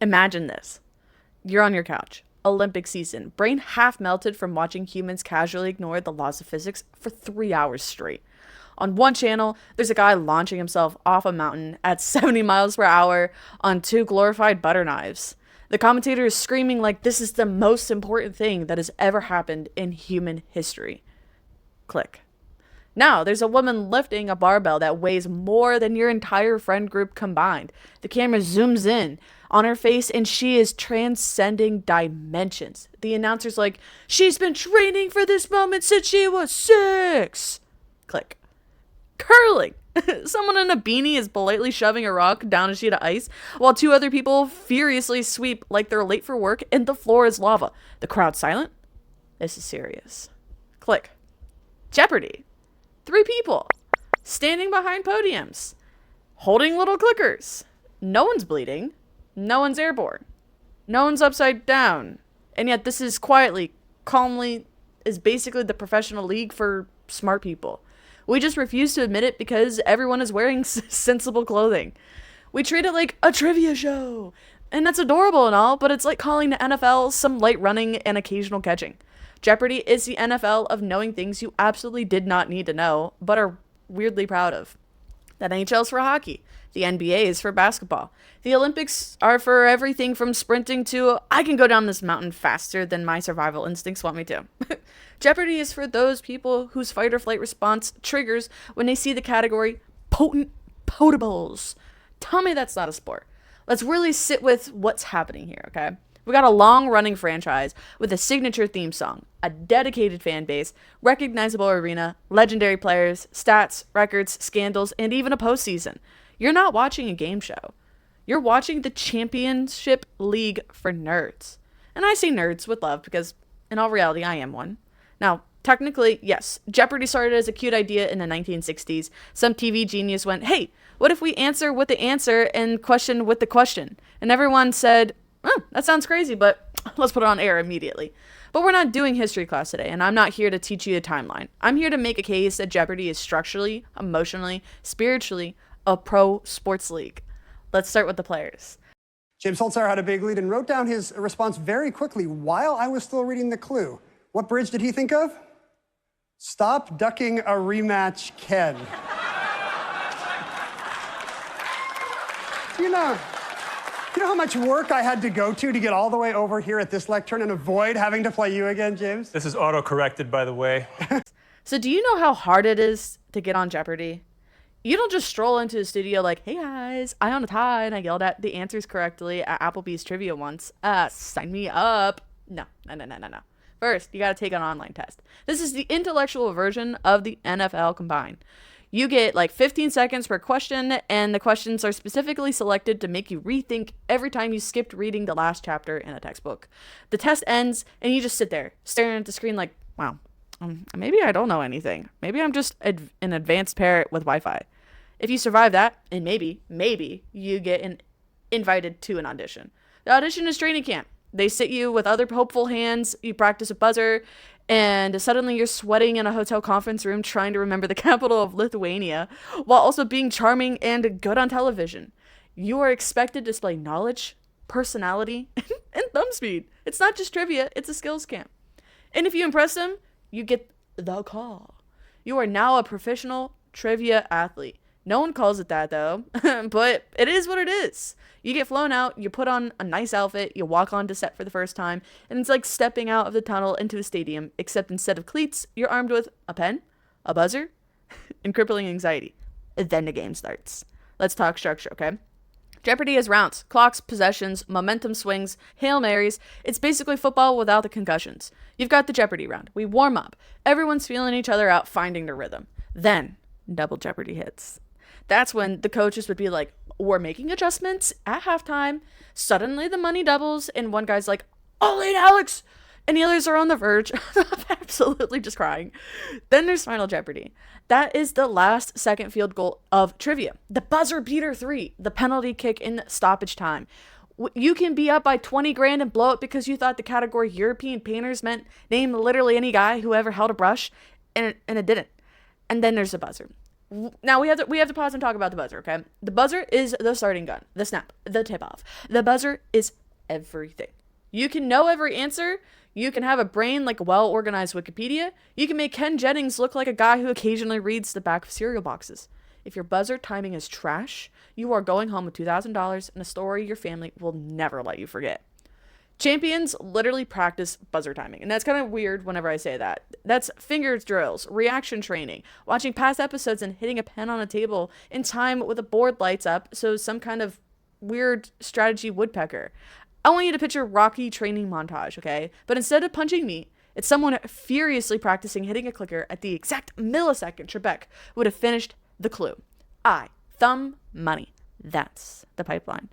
Imagine this. You're on your couch. Olympic season. Brain half melted from watching humans casually ignore the laws of physics for 3 hours straight. On one channel, there's a guy launching himself off a mountain at 70 miles per hour on 2 glorified butter knives. The commentator is screaming like this is the most important thing that has ever happened in human history. Click. Now, there's a woman lifting a barbell that weighs more than your entire friend group combined. The camera zooms in on her face and she is transcending dimensions. The announcer's like, she's been training for this moment since she was 6. Click. Curling. Someone in a beanie is politely shoving a rock down a sheet of ice, while 2 other people furiously sweep like they're late for work and the floor is lava. The crowd's silent. This is serious. Click. Jeopardy. 3 people standing behind podiums, holding little clickers. No one's bleeding. No one's airborne. No one's upside down. And yet this is quietly, calmly, is basically the professional league for smart people. We just refuse to admit it because everyone is wearing sensible clothing. We treat it like a trivia show. And that's adorable and all, but it's like calling the NFL some light running and occasional catching. Jeopardy is the NFL of knowing things you absolutely did not need to know, but are weirdly proud of. The NHL is for hockey. The NBA is for basketball. The Olympics are for everything from sprinting to, I can go down this mountain faster than my survival instincts want me to. Jeopardy is for those people whose fight or flight response triggers when they see the category potent potables. Tell me that's not a sport. Let's really sit with what's happening here, okay? We got a long-running franchise with a signature theme song, a dedicated fan base, recognizable arena, legendary players, stats, records, scandals, and even a postseason. You're not watching a game show. You're watching the championship league for nerds. And I say nerds with love because, in all reality, I am one. Now, technically, yes, Jeopardy started as a cute idea in the 1960s. Some TV genius went, hey, what if we answer with the answer and question with the question? And everyone said, oh, that sounds crazy, but let's put it on air immediately. But we're not doing history class today, and I'm not here to teach you the timeline. I'm here to make a case that Jeopardy is structurally, emotionally, spiritually a pro sports league. Let's start with the players. James Holzhauer had a big lead and wrote down his response very quickly while I was still reading the clue. What bridge did he think of? Stop ducking a rematch, Ken. You know how much work I had to go to get all the way over here at this lectern and avoid having to play you again, James? This is auto-corrected, by the way. So do you know how hard it is to get on Jeopardy? You don't just stroll into the studio like, hey guys, I own a tie and I yelled at the answers correctly at Applebee's trivia once. Sign me up. No. First, you gotta take an online test. This is the intellectual version of the NFL combined. You get like 15 seconds per question, and the questions are specifically selected to make you rethink every time you skipped reading the last chapter in a textbook. The test ends, and you just sit there, staring at the screen like, wow, maybe I don't know anything. Maybe I'm just an advanced parrot with Wi-Fi. If you survive that, and maybe you get invited to an audition. The audition is training camp. They sit you with other hopeful hands, you practice a buzzer, and suddenly you're sweating in a hotel conference room trying to remember the capital of Lithuania, while also being charming and good on television. You are expected to display knowledge, personality, and thumb speed. It's not just trivia, it's a skills camp. And if you impress them, you get the call. You are now a professional trivia athlete. No one calls it that, though, but it is what it is. You get flown out, you put on a nice outfit, you walk onto set for the first time, and it's like stepping out of the tunnel into a stadium, except instead of cleats, you're armed with a pen, a buzzer, and crippling anxiety. Then the game starts. Let's talk structure, okay? Jeopardy has rounds, clocks, possessions, momentum swings, Hail Marys. It's basically football without the concussions. You've got the Jeopardy round. We warm up. Everyone's feeling each other out, finding their rhythm. Then, Double Jeopardy hits. That's when the coaches would be like, we're making adjustments at halftime. Suddenly the money doubles, and one guy's like, all in, Alex! And the others are on the verge of absolutely just crying. Then there's Final Jeopardy. That is the last second field goal of trivia. The buzzer beater 3, the penalty kick in stoppage time. You can be up by 20 grand and blow it because you thought the category European painters meant name literally any guy who ever held a brush, and it didn't. And then there's the buzzer. Now we have to pause and talk about the buzzer, okay? The buzzer is the starting gun, the snap, the tip off. The buzzer is everything. You can know every answer. You can have a brain like a well-organized Wikipedia. You can make Ken Jennings look like a guy who occasionally reads the back of cereal boxes. If your buzzer timing is trash, you are going home with $2,000 and a story your family will never let you forget. Champions literally practice buzzer timing, and that's kind of weird whenever I say that. That's finger drills, reaction training, watching past episodes and hitting a pen on a table in time with a board lights up, so some kind of weird strategy woodpecker. I want you to picture Rocky training montage, okay? But instead of punching meat, it's someone furiously practicing hitting a clicker at the exact millisecond Trebek would have finished the clue. Thumb, money. That's the pipeline.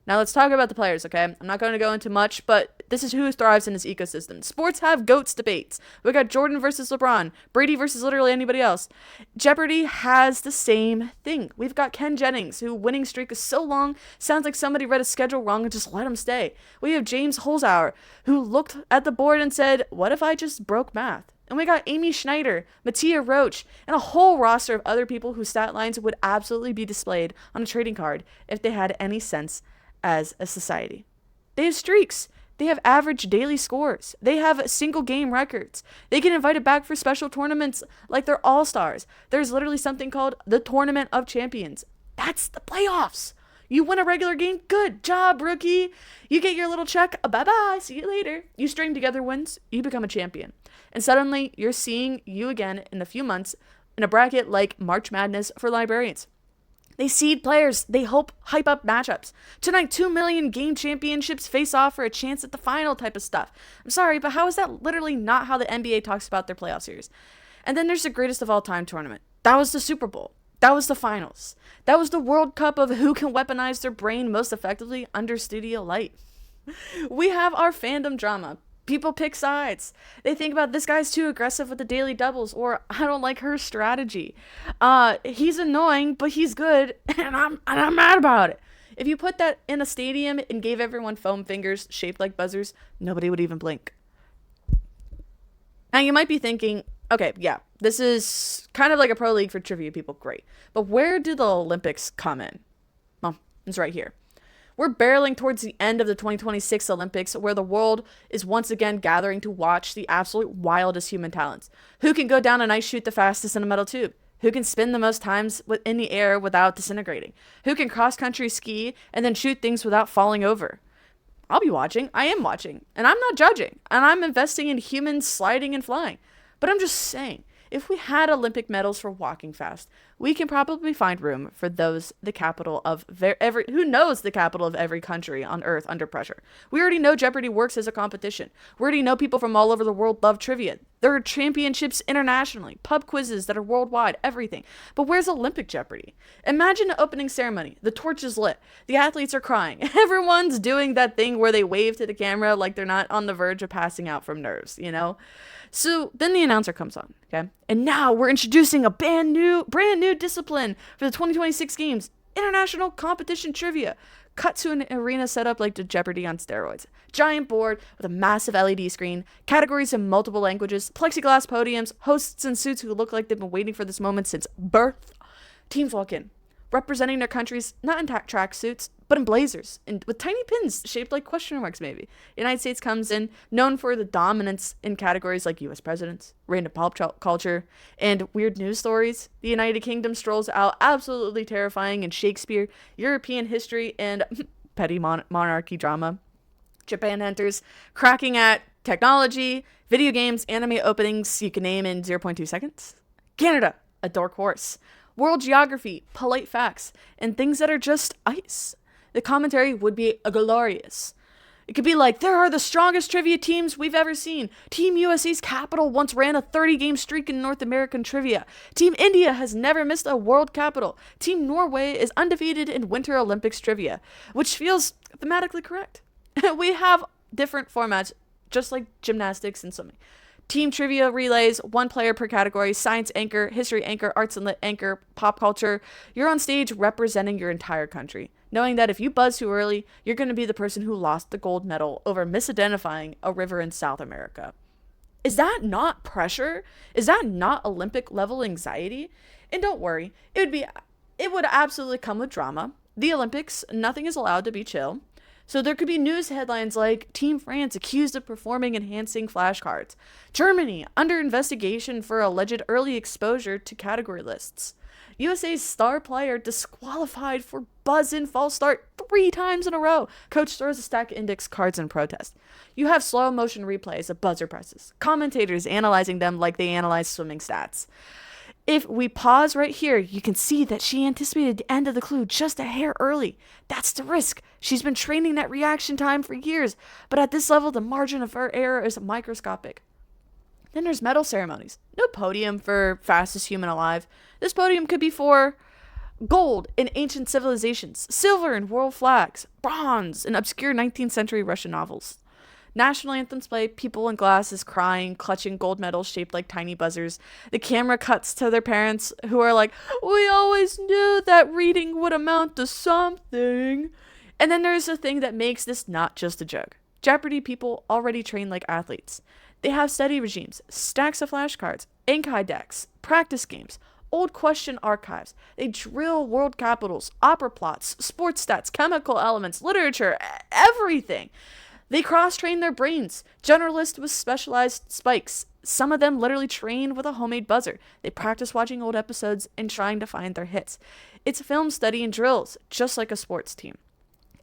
Now let's talk about the players, okay? I'm not going to go into much, but this is who thrives in this ecosystem. Sports have GOATs debates. We got Jordan versus LeBron, Brady versus literally anybody else. Jeopardy has the same thing. We've got Ken Jennings, whose winning streak is so long, sounds like somebody read a schedule wrong and just let him stay. We have James Holzhauer, who looked at the board and said, what if I just broke math? And we got Amy Schneider, Mattia Roach, and a whole roster of other people whose stat lines would absolutely be displayed on a trading card if they had any sense as a society. They have streaks. They have average daily scores. They have single game records. They get invited back for special tournaments like they're all-stars. There's literally something called the Tournament of Champions. That's the playoffs. You win a regular game, good job, rookie. You get your little check, bye-bye, see you later. You string together wins, you become a champion. And suddenly, you're seeing you again in a few months in a bracket like March Madness for librarians. They seed players. They hype up matchups. Tonight, 2 million game championships face off for a chance at the final type of stuff. I'm sorry, but how is that literally not how the NBA talks about their playoff series? And then there's the greatest of all time tournament. That was the Super Bowl. That was the finals. That was the World Cup of who can weaponize their brain most effectively under studio light. We have our fandom drama. People pick sides. They think about this guy's too aggressive with the daily doubles, or I don't like her strategy. He's annoying, but he's good, and I'm mad about it. If you put that in a stadium and gave everyone foam fingers shaped like buzzers, nobody would even blink. Now you might be thinking, okay, yeah, this is kind of like a pro league for trivia people, great. But where do the Olympics come in? Well, it's right here. We're barreling towards the end of the 2026 Olympics, where the world is once again gathering to watch the absolute wildest human talents. Who can go down an ice chute the fastest in a metal tube? Who can spin the most times in the air without disintegrating? Who can cross-country ski and then shoot things without falling over? I'll be watching. I am watching. And I'm not judging. And I'm investing in humans sliding and flying. But I'm just saying, if we had Olympic medals for walking fast, we can probably find room for those the capital of who knows the capital of every country on earth under pressure. We already know Jeopardy works as a competition. We already know people from all over the world love trivia. There are championships internationally, pub quizzes that are worldwide, everything. But where's Olympic Jeopardy? Imagine the opening ceremony. The torch is lit. The athletes are crying. Everyone's doing that thing where they wave to the camera like they're not on the verge of passing out from nerves, you know? So then the announcer comes on, okay? And now we're introducing a brand new discipline for the 2026 games, international competition trivia. Cut to an arena set up like the Jeopardy on steroids. Giant board with a massive LED screen, categories in multiple languages, plexiglass podiums, hosts in suits who look like they've been waiting for this moment since birth. Teams walk in, representing their countries, not in track suits, but in blazers, and with tiny pins shaped like question marks, maybe. The United States comes in, known for the dominance in categories like U.S. presidents, random pop culture, and weird news stories. The United Kingdom strolls out, absolutely terrifying in Shakespeare, European history, and petty monarchy drama. Japan enters, cracking at technology, video games, anime openings you can name in 0.2 seconds. Canada, a dark horse. World geography, polite facts, and things that are just ice. The commentary would be glorious. It could be like, there are the strongest trivia teams we've ever seen. Team USA's capital once ran a 30-game streak in North American trivia. Team India has never missed a world capital. Team Norway is undefeated in Winter Olympics trivia, which feels thematically correct. We have different formats, just like gymnastics and swimming. Team trivia relays, one player per category, science anchor, history anchor, arts and lit anchor, pop culture. You're on stage representing your entire country, knowing that if you buzz too early, you're going to be the person who lost the gold medal over misidentifying a river in South America. Is that not pressure? Is that not Olympic level anxiety? And don't worry, it would absolutely come with drama. The Olympics, nothing is allowed to be chill. So there could be news headlines like Team France accused of performing enhancing flashcards. Germany under investigation for alleged early exposure to category lists. USA's star player disqualified for buzz-in false start 3 times in a row. Coach throws a stack of index cards in protest. You have slow motion replays of buzzer presses. Commentators analyzing them like they analyze swimming stats. If we pause right here, you can see that she anticipated the end of the clue just a hair early. That's the risk. She's been training that reaction time for years, but at this level, the margin of error is microscopic. Then there's medal ceremonies. No podium for fastest human alive. This podium could be for gold in ancient civilizations, silver in world flags, bronze in obscure 19th century Russian novels. National anthems play, people in glasses crying, clutching gold medals shaped like tiny buzzers. The camera cuts to their parents who are like, we always knew that reading would amount to something. And then there's a thing that makes this not just a joke. Jeopardy people already train like athletes. They have study regimes, stacks of flashcards, Anki decks, practice games, old question archives. They drill world capitals, opera plots, sports stats, chemical elements, literature, everything. They cross-train their brains. Generalists with specialized spikes. Some of them literally train with a homemade buzzer. They practice watching old episodes and trying to find their hits. It's film study and drills, just like a sports team.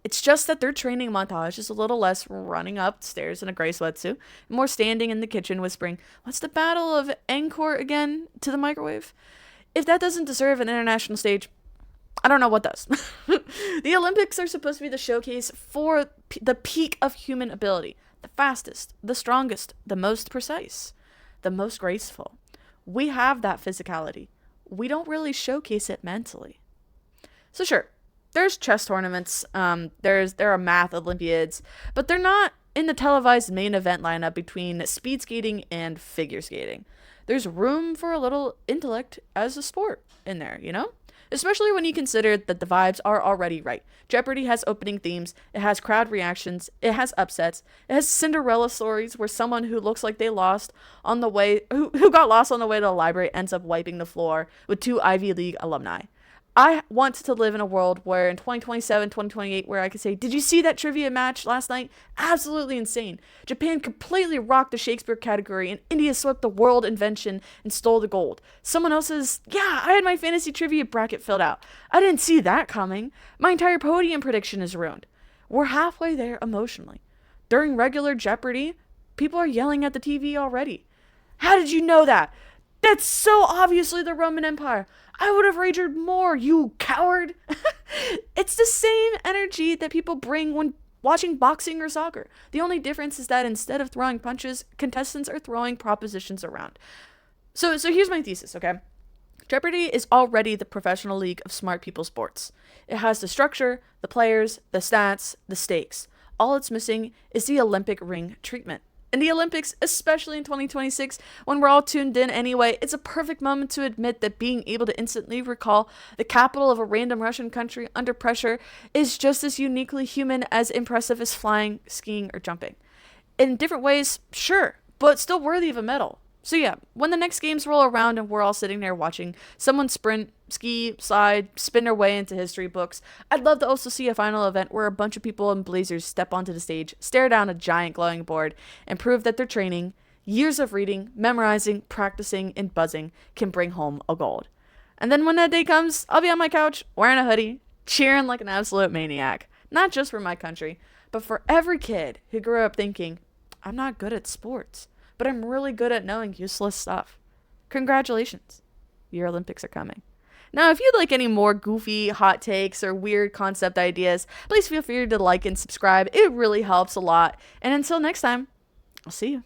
It's just that their training montage is a little less running upstairs in a gray sweatsuit, more standing in the kitchen whispering, "What's the Battle of Angkor again?" to the microwave. If that doesn't deserve an international stage, I don't know what does. The Olympics are supposed to be the showcase for the peak of human ability. The fastest, the strongest, the most precise, the most graceful. We have that physicality. We don't really showcase it mentally. So sure, there's chess tournaments, there are math Olympiads, but they're not in the televised main event lineup between speed skating and figure skating. There's room for a little intellect as a sport in there, you know? Especially when you consider that the vibes are already right. Jeopardy has opening themes, it has crowd reactions, it has upsets, it has Cinderella stories where someone who looks like they lost on the way, who got lost on the way to the library ends up wiping the floor with 2 Ivy League alumni. I want to live in a world where in 2027, 2028, where I could say, did you see that trivia match last night? Absolutely insane. Japan completely rocked the Shakespeare category and India swept the world invention and stole the gold. Someone else's, yeah, I had my fantasy trivia bracket filled out. I didn't see that coming. My entire podium prediction is ruined. We're halfway there emotionally. During regular Jeopardy, people are yelling at the TV already. How did you know that? That's so obviously the Roman Empire. I would have wagered more, you coward. It's the same energy that people bring when watching boxing or soccer. The only difference is that instead of throwing punches, contestants are throwing propositions around. So here's my thesis, okay? Jeopardy is already the professional league of smart people sports. It has the structure, the players, the stats, the stakes. All it's missing is the Olympic ring treatment. In the Olympics, especially in 2026, when we're all tuned in anyway, it's a perfect moment to admit that being able to instantly recall the capital of a random Russian country under pressure is just as uniquely human as impressive as flying, skiing, or jumping. In different ways, sure, but still worthy of a medal. So yeah, when the next games roll around and we're all sitting there watching someone sprint, ski, slide, spin their way into history books, I'd love to also see a final event where a bunch of people in blazers step onto the stage, stare down a giant glowing board, and prove that their training, years of reading, memorizing, practicing, and buzzing can bring home a gold. And then when that day comes, I'll be on my couch, wearing a hoodie, cheering like an absolute maniac. Not just for my country, but for every kid who grew up thinking, I'm not good at sports, but I'm really good at knowing useless stuff. Congratulations. Your Olympics are coming. Now, if you'd like any more goofy hot takes or weird concept ideas, please feel free to like and subscribe. It really helps a lot. And until next time, I'll see you.